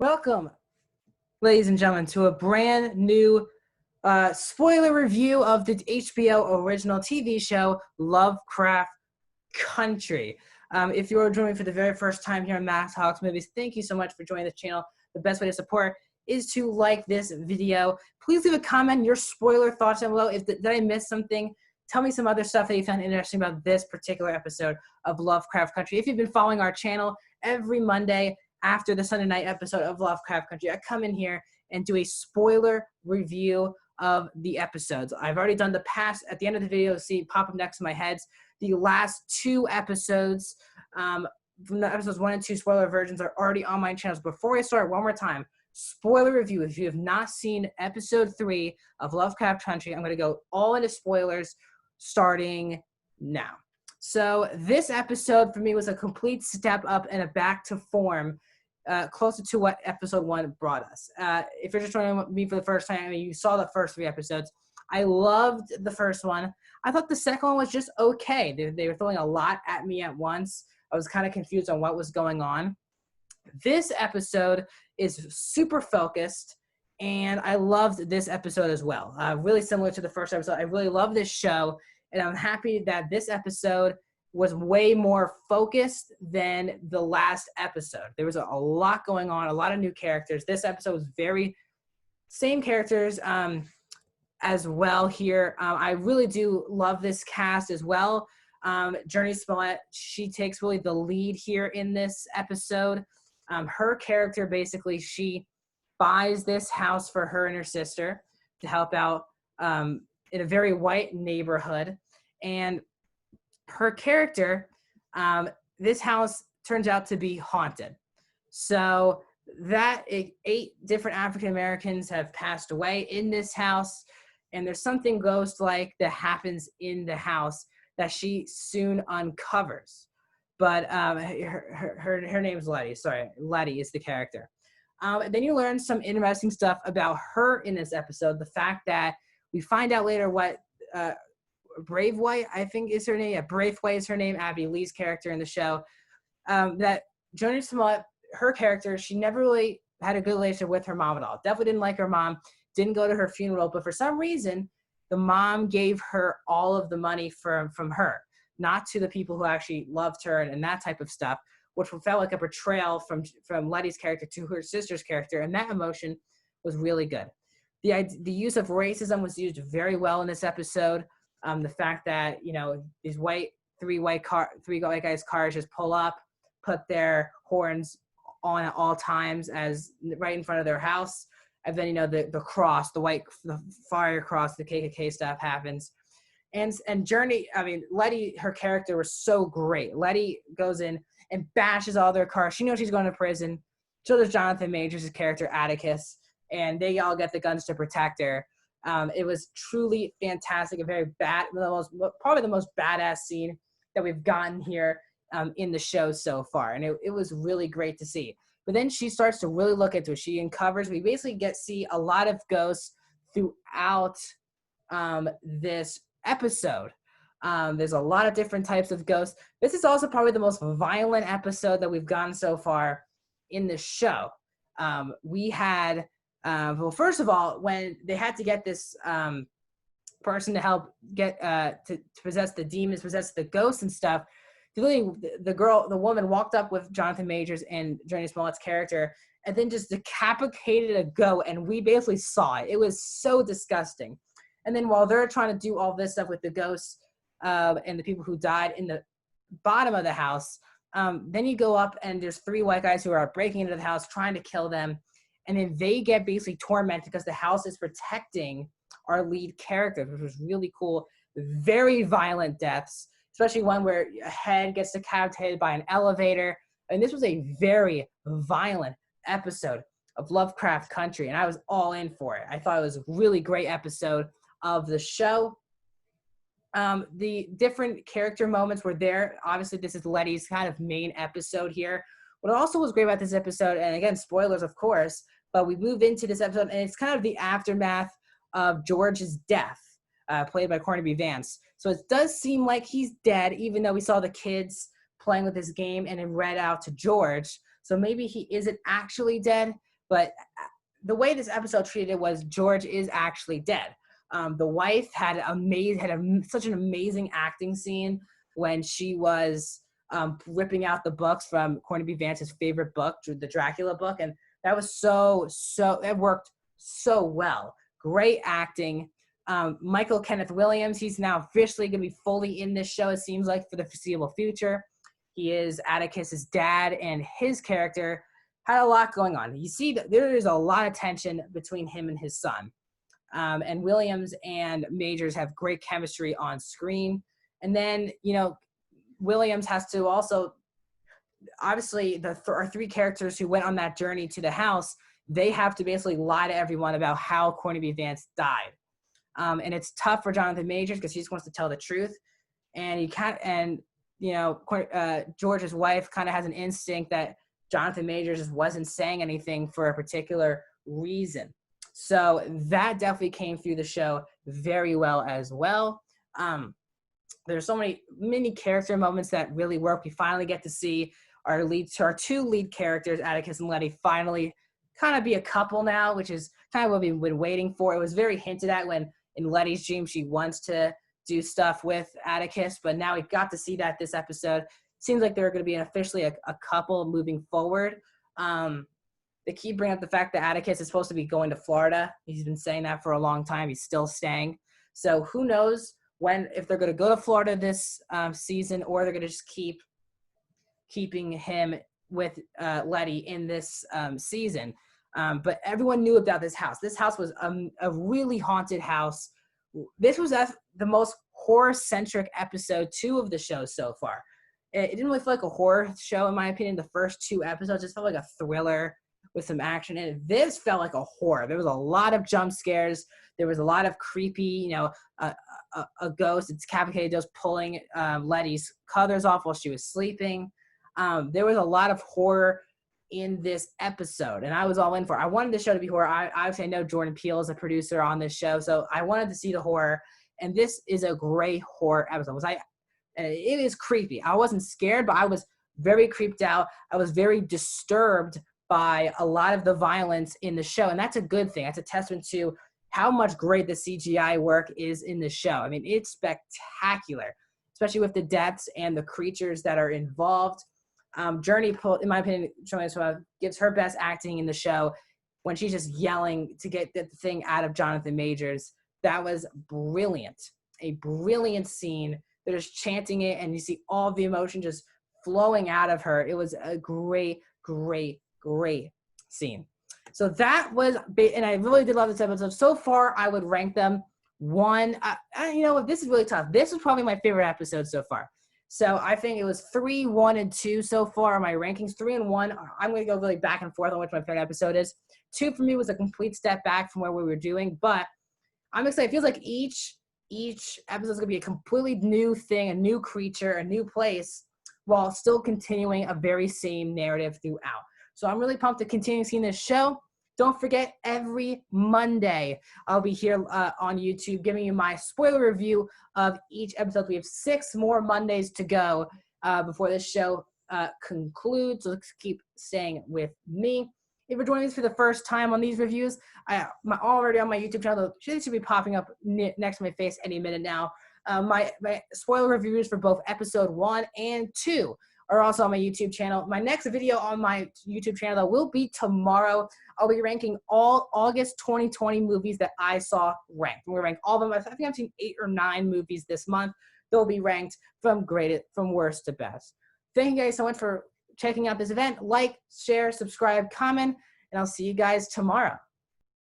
Welcome, ladies and gentlemen, to a brand new spoiler review of the HBO original TV show, Lovecraft Country. If you are joining for the very first time here on Max Hawks Movies, thank you so much for joining the channel. The best way to support is to like this video. Please leave a comment, your spoiler thoughts down below. Did I miss something? Tell me some other stuff that you found interesting about this particular episode of Lovecraft Country. If you've been following our channel, every Monday after the Sunday night episode of Lovecraft Country, I come in here and do a spoiler review of the episodes. I've already done the past, at the end of the video, see pop up next to my heads, the last two episodes, from the episodes 1 and 2 spoiler versions are already on my channels. Before I start, one more time, spoiler review. If you have not seen episode 3 of Lovecraft Country, I'm going to go all into spoilers starting now. So this episode for me was a complete step up and a back to form, closer to what episode 1 brought us. If you're just joining me for the first time, I mean, you saw the first 3 episodes. I loved the first one. I thought the second one was just okay. They were throwing a lot at me at once. I was kind of confused on what was going on. This episode is super focused, and I loved this episode as well. Really similar to the first episode. I really love this show, and I'm happy that this episode was way more focused than the last episode. There was a lot going on, a lot of new characters. This episode was very same characters as well here. I really do love this cast as well. Jurnee Smollett, she takes really the lead here in this episode. Her character, basically, she buys this house for her and her sister to help out in a very white neighborhood. And her character, this house turns out to be haunted. So that 8 different African Americans have passed away in this house, and there's something ghost-like that happens in the house that she soon uncovers. But her name's Letty. Sorry, Letty is the character. Then you learn some interesting stuff about her in this episode. The fact that we find out later what Brave White, I think is her name. Yeah, Brave White is her name. Abby Lee's character in the show. That Jurnee Smollett, her character, she never really had a good relationship with her mom at all. Definitely didn't like her mom. Didn't go to her funeral, but for some reason, the mom gave her all of the money from her, not to the people who actually loved her and that type of stuff, which felt like a betrayal from Letty's character to her sister's character, and that emotion was really good. The use of racism was used very well in this episode. The fact that, you know, these three white guys' cars just pull up, put their horns on at all times as right in front of their house, and then, you know, the cross, the fire cross, the KKK stuff happens. And Jurnee, I mean, Letty, her character was so great. Letty goes in and bashes all their cars. She knows she's going to prison. So does Jonathan Majors' character, Atticus, and they all get the guns to protect her. It was truly fantastic, probably the most badass scene that we've gotten here in the show so far, and it was really great to see. But then she starts to really look into it. She uncovers. We basically see a lot of ghosts throughout this episode. There's a lot of different types of ghosts. This is also probably the most violent episode that we've gotten so far in the show. We had, well, first of all, when they had to get this person to help get to possess the demons, possess the ghosts and stuff, the woman walked up with Jonathan Majors and Jurnee Smollett's character and then just decapitated a goat, and we basically saw it. It was so disgusting. And then while they're trying to do all this stuff with the ghosts and the people who died in the bottom of the house, then you go up and there's 3 white guys who are breaking into the house trying to kill them. And then they get basically tormented because the house is protecting our lead characters, which was really cool. Very violent deaths, especially one where a head gets decapitated by an elevator. And this was a very violent episode of Lovecraft Country, and I was all in for it. I thought it was a really great episode of the show. The different character moments were there. Obviously, this is Letty's kind of main episode here. What also was great about this episode, and again, spoilers, of course, but we move into this episode, and it's kind of the aftermath of George's death, played by Corny Vance. So it does seem like he's dead, even though we saw the kids playing with this game and it read out to George. So maybe he isn't actually dead, But the way this episode treated it was George is actually dead. The wife had such an amazing acting scene when she was ripping out the books from Cornby Vance's favorite book, the Dracula book, and that was it worked so well. Great acting. Michael Kenneth Williams, he's now officially going to be fully in this show, it seems like, for the foreseeable future. He is Atticus's dad, and his character had a lot going on. You see that there is a lot of tension between him and his son. And Williams and Majors have great chemistry on screen. And then, Williams has to also, obviously, our three characters who went on that journey to the house, they have to basically lie to everyone about how Cornby Vance died. And it's tough for Jonathan Majors because he just wants to tell the truth. And George's wife kind of has an instinct that Jonathan Majors just wasn't saying anything for a particular reason. So that definitely came through the show very well as well. There's so many character moments that really work. We finally get to see our two lead characters, Atticus and Letty, finally kind of be a couple now, which is kind of what we've been waiting for. It was very hinted at when in Letty's dream she wants to do stuff with Atticus, but now we got to see that this episode. Seems like they're going to be officially a couple moving forward. They keep bringing up the fact that Atticus is supposed to be going to Florida. He's been saying that for a long time. He's still staying. So who knows if they're going to go to Florida this season, or they're going to just keeping him with Letty in this season. But everyone knew about this house. This house was a really haunted house. This was the most horror-centric episode 2 of the show so far. It didn't really feel like a horror show, in my opinion. The first 2 episodes just felt like a thriller with some action in it. This felt like a horror. There was a lot of jump scares. There was a lot of creepy, a ghost, it's decapitated ghost pulling Letty's covers off while she was sleeping. There was a lot of horror in this episode, and I was all in for it. I wanted the show to be horror. Obviously, I know Jordan Peele is a producer on this show, so I wanted to see the horror, and this is a great horror episode. It is creepy. I wasn't scared, but I was very creeped out. I was very disturbed by a lot of the violence in the show, and that's a good thing. That's a testament to how much great the CGI work is in the show. I mean, it's spectacular, especially with the deaths and the creatures that are involved. Journey, in my opinion, gives her best acting in the show when she's just yelling to get the thing out of Jonathan Majors. That was brilliant. A brilliant scene. They're just chanting it, and you see all the emotion just flowing out of her. It was a great, great, great scene. So that was, and I really did love this episode. So far, I would rank them 1. This is really tough. This is probably my favorite episode so far. So I think it was 3, 1, and 2 so far on my rankings. 3 and 1, I'm going to go really back and forth on which my favorite episode is. 2 for me was a complete step back from where we were doing, but I'm excited. It feels like each episode is going to be a completely new thing, a new creature, a new place, while still continuing a very same narrative throughout. So I'm really pumped to continue seeing this show. Don't forget, every Monday, I'll be here on YouTube giving you my spoiler review of each episode. We have 6 more Mondays to go before this show concludes. So let's keep staying with me. If you're joining us for the first time on these reviews, I'm already on my YouTube channel. They should be popping up next to my face any minute now. My spoiler reviews for both episode 1 and 2 are also on my YouTube channel. My next video on my YouTube channel will be tomorrow. I'll be ranking all August 2020 movies that I saw ranked. I'm going to rank all of them. I think I've seen 8 or 9 movies this month. They'll be ranked from worst to best. Thank you guys so much for checking out this event. Like, share, subscribe, comment, and I'll see you guys tomorrow.